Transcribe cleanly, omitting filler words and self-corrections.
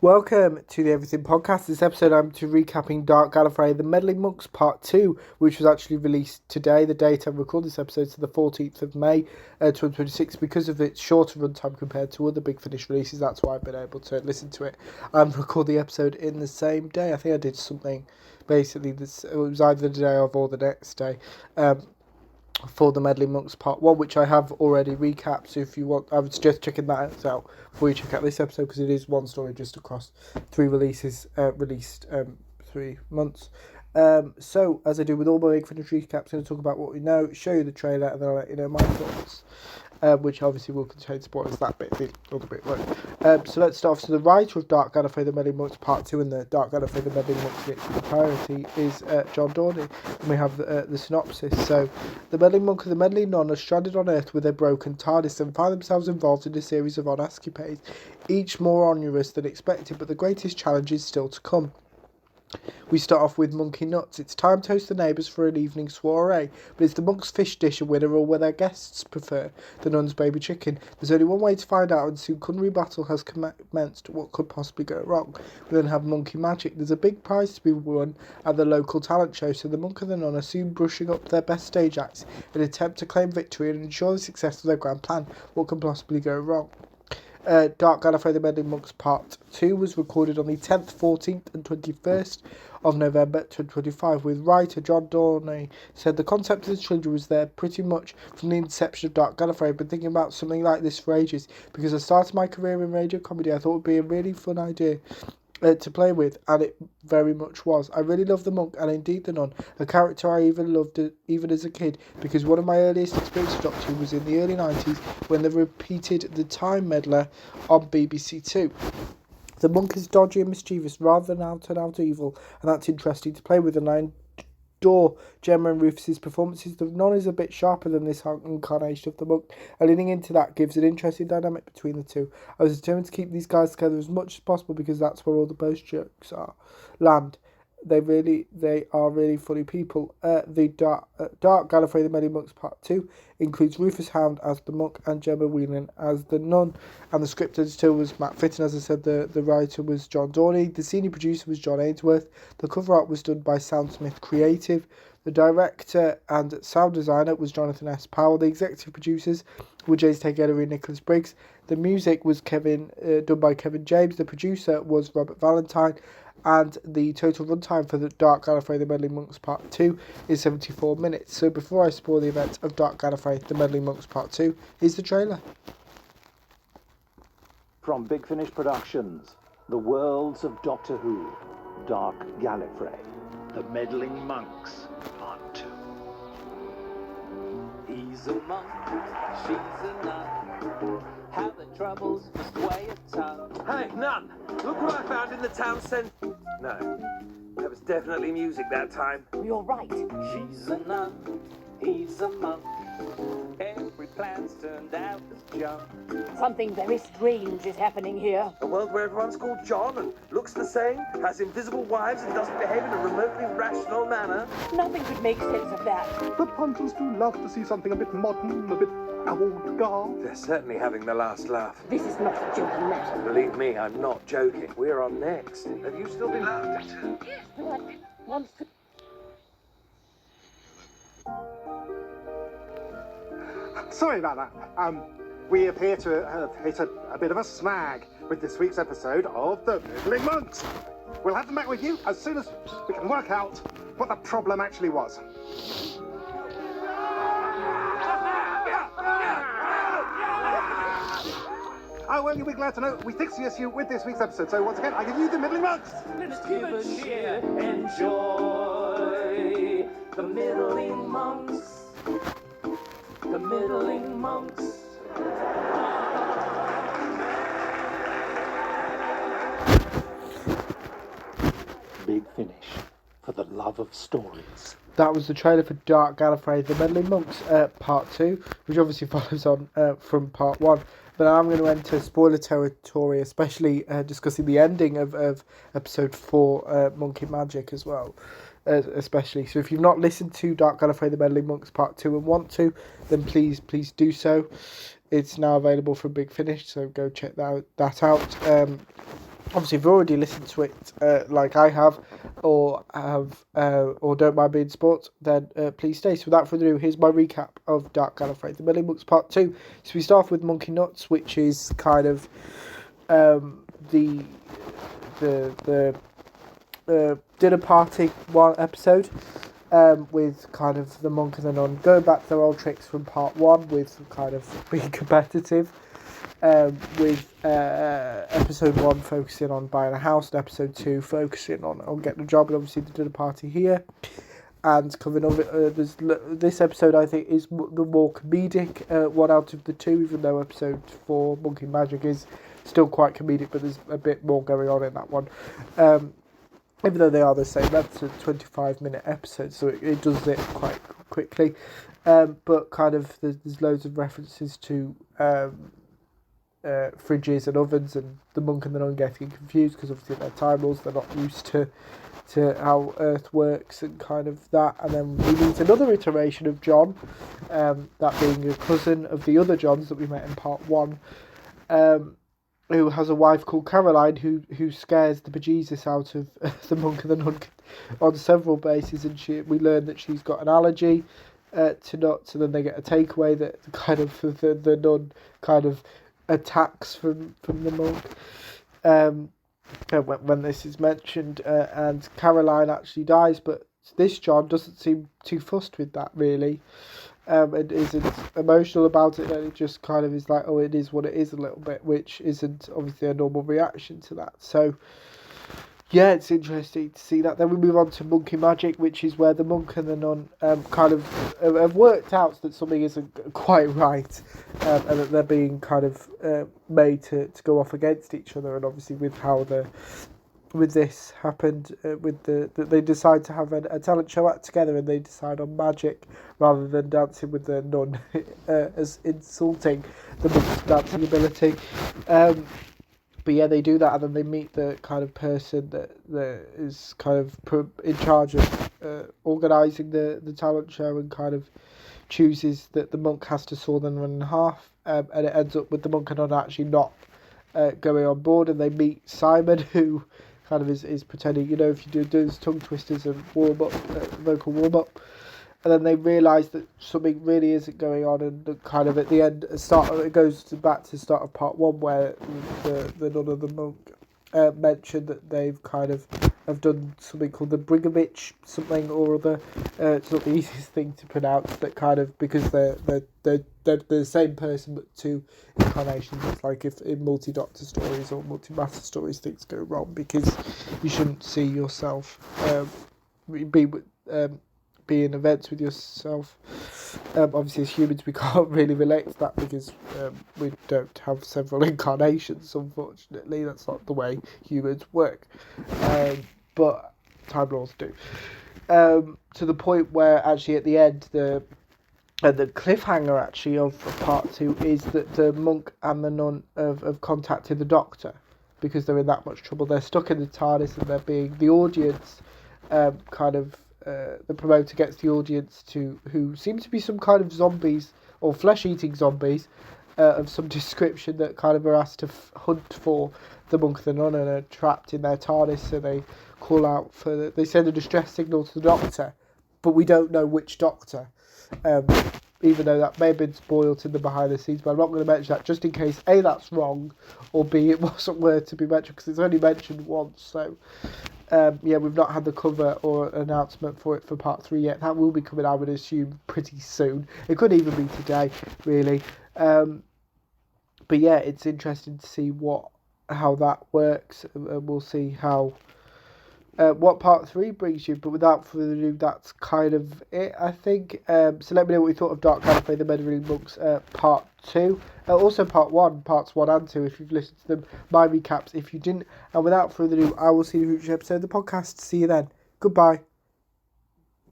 Welcome to the Everything Podcast. This episode I'm recapping Dark Gallifrey, The Meddling Monks Part 2, which was actually released today. The date I record this episode is the 14th of May 2026. Because of its shorter runtime compared to other Big Finish releases, that's why I've been able to listen to it and record the episode in the same day. I think I did something, basically, it was either the day of or the next day. For the Meddling Monks Part 1, which I have already recapped. So if you want, I would suggest checking that out before you check out this episode, because it is one story just across three releases, released 3 months. So, as I do with all my Big Finish recaps, I'm going to talk about what we know, show you the trailer, and then I'll let you know my thoughts. Which obviously will contain spoilers, that bit, the other bit won't. So let's start off. So the writer of Dark Gallifrey, The Meddling Monks Part 2 and the Dark Gallifrey, The Meddling Monks Get to the Priority is John Dorney. And we have the synopsis. So, the Meddling Monk and the Meddling Nun are stranded on Earth with their broken TARDIS and find themselves involved in a series of odd escapades, each more onerous than expected, but the greatest challenge is still to come. We start off with Monkey Nuts. It's time to host the neighbours for an evening soiree, but is the monk's fish dish a winner, or will their guests prefer the nun's baby chicken? There's only one way to find out, and soon culinary battle has commenced. What could possibly go wrong? We then have Monkey Magic. There's a big prize to be won at the local talent show, so the monk and the nun are soon brushing up their best stage acts in an attempt to claim victory and ensure the success of their grand plan. What can possibly go wrong? Dark Gallifrey, The Meddling Monks Part 2 was recorded on the 10th, 14th and 21st of November 2025, with writer John Dorney said the concept of the trilogy was there pretty much from the inception of Dark Gallifrey. I've been thinking about something like this for ages, because I started my career in radio comedy. I thought it would be a really fun idea to play with, and it very much was. I really love the monk and indeed the nun, a character I even loved even as a kid, because one of my earliest experiences of Doctor Who was in the early 90s when they repeated The Time Meddler on BBC Two. The monk is dodgy and mischievous rather than out and out evil, and that's interesting to play with, and I adore Gemma and Rufus's performances. The nun is a bit sharper than this incarnation of the monk, and leaning into that gives an interesting dynamic between the two. I was determined to keep these guys together as much as possible, because that's where all the post jokes land. They are really funny people. The Dark Gallifrey, The Meddling Monks Part 2 includes Rufus Hound as the monk and Gemma Whelan as the nun. And the script editor was Matt Fitton. As I said, the writer was John Dorney. The senior producer was John Ainsworth. The cover art was done by Soundsmith Creative. The director and sound designer was Jonathan S. Powell. The executive producers were James Teggery and Nicholas Briggs. The music was done by Kevin James. The producer was Robert Valentine. And the total runtime for the Dark Gallifrey, The Meddling Monks Part 2 is 74 minutes. So before I spoil the event of Dark Gallifrey, The Meddling Monks Part 2, here's the trailer. From Big Finish Productions, The Worlds of Doctor Who, Dark Gallifrey, The Meddling Monks Part 2. He's a monk, she's a nun. How the troubles must weigh a ton. Hey, Nun! Look what I found in the town centre. No, that was definitely music that time. You're right. She's a nun, he's a monk. Every plan's turned out as junk. Something very strange is happening here. A world where everyone's called John and looks the same, has invisible wives and doesn't behave in a remotely rational manner. Nothing could make sense of that. The punters do love to see something a bit modern, a bit avant-garde. They're certainly having the last laugh. This is not a joking matter. Believe me, I'm not joking. We're on next. Have you still been laughed at? Yes, but I didn't want to. Sorry about that. We appear to have hit a bit of a snag with this week's episode of The Meddling Monks. We'll have them back with you as soon as we can work out what the problem actually was. Well, you'll be glad to know we fixed the issue with this week's episode. So once again, I give you The Meddling Monks. Let's give a cheer, enjoy the Meddling Monks. The Meddling Monks. Big Finish, for the love of stories. That was the trailer for Dark Gallifrey, The Meddling Monks Part 2, which obviously follows on from Part 1. But I'm going to enter spoiler territory, especially discussing the ending of Episode 4, Monkey Magic, as well. Especially. So if you've not listened to Dark Gallifrey, The Meddling Monks Part 2 and want to, then please do so. It's now available from Big Finish, so go check that out. obviously, if you've already listened to it, like I have, or don't mind being sports, then please stay. So without further ado, here's my recap of Dark Gallifrey, the Meddling Monks Part 2. So we start off with Monkey Nuts, which is kind of the dinner party one episode, with kind of the monk and the nun going back to their old tricks from Part 1 with kind of being competitive. With episode 1 focusing on buying a house, and episode 2 focusing on getting a job, and obviously the dinner party here. And covering of it, this episode I think is the more comedic one out of the two, even though episode 4, Monkey Magic, is still quite comedic, but there's a bit more going on in that one. Even though they are the same, that's a 25-minute episode, so it does it quite quickly. But kind of there's loads of references to fridges and ovens, and the monk and the nun getting confused because obviously they're time lords, they're not used to how Earth works and kind of that. And then we meet another iteration of John, that being a cousin of the other Johns that we met in Part 1, who has a wife called Caroline who scares the bejesus out of the monk and the nun on several bases, and we learn that she's got an allergy to nuts, and then they get a takeaway that kind of the nun kind of attacks from the monk when this is mentioned, and Caroline actually dies, but this John doesn't seem too fussed with that really, and isn't emotional about it, and it just kind of is like, oh, it is what it is a little bit, which isn't obviously a normal reaction to that. So yeah, it's interesting to see that. Then we move on to Monkey Magic, which is where the monk and the nun kind of have worked out that something isn't quite right, and that they're being kind of made to go off against each other. And obviously with how this happened, that they decide to have a talent show act together, and they decide on magic rather than dancing with the nun, as insulting the monk's dancing ability. But yeah, they do that, and then they meet the kind of person that is kind of in charge of organising the talent show, and kind of chooses that the monk has to saw them in half, and it ends up with the monk and nun actually not going on board, and they meet Simon, who kind of is pretending, if you do those tongue twisters and vocal warm-up, and then they realise that something really isn't going on, and kind of at the end, it goes back to the start of Part 1, where the nun and the monk mentioned that they've kind of have done something called the Brigovich something or other. It's not the easiest thing to pronounce, that kind of, because they're the same person but two incarnations. It's like if in multi-doctor stories or multi-master stories things go wrong, because you shouldn't see yourself be in events with yourself. Obviously as humans we can't really relate to that, because we don't have several incarnations, unfortunately. That's not the way humans work, but Time Lords do, to the point where actually at the end the cliffhanger actually of Part 2 is that the monk and the nun have contacted the Doctor, because they're in that much trouble. They're stuck in the TARDIS, and they're being the audience, the promoter gets the audience who seem to be some kind of zombies, or flesh-eating zombies of some description, that kind of are asked to hunt for the monk and the nun, and are trapped in their TARDIS. So they call out they send a distress signal to the Doctor, but we don't know which Doctor, even though that may have been spoiled in the behind the scenes, but I'm not going to mention that, just in case A, that's wrong, or B, it wasn't worth to be mentioned, because it's only mentioned once. So we've not had the cover or announcement for it for Part 3 yet. That will be coming, I would assume, pretty soon. It could even be today, really. But yeah, it's interesting to see how that works, and we'll see how what Part 3 brings you. But without further ado, that's kind of it, I think. So let me know what you thought of Dark Gallifrey, the Meddling Monks, Part 2. Also Part 1, Parts 1 and 2, if you've listened to them. My recaps if you didn't. And without further ado, I will see you in the future episode of the podcast. See you then. Goodbye.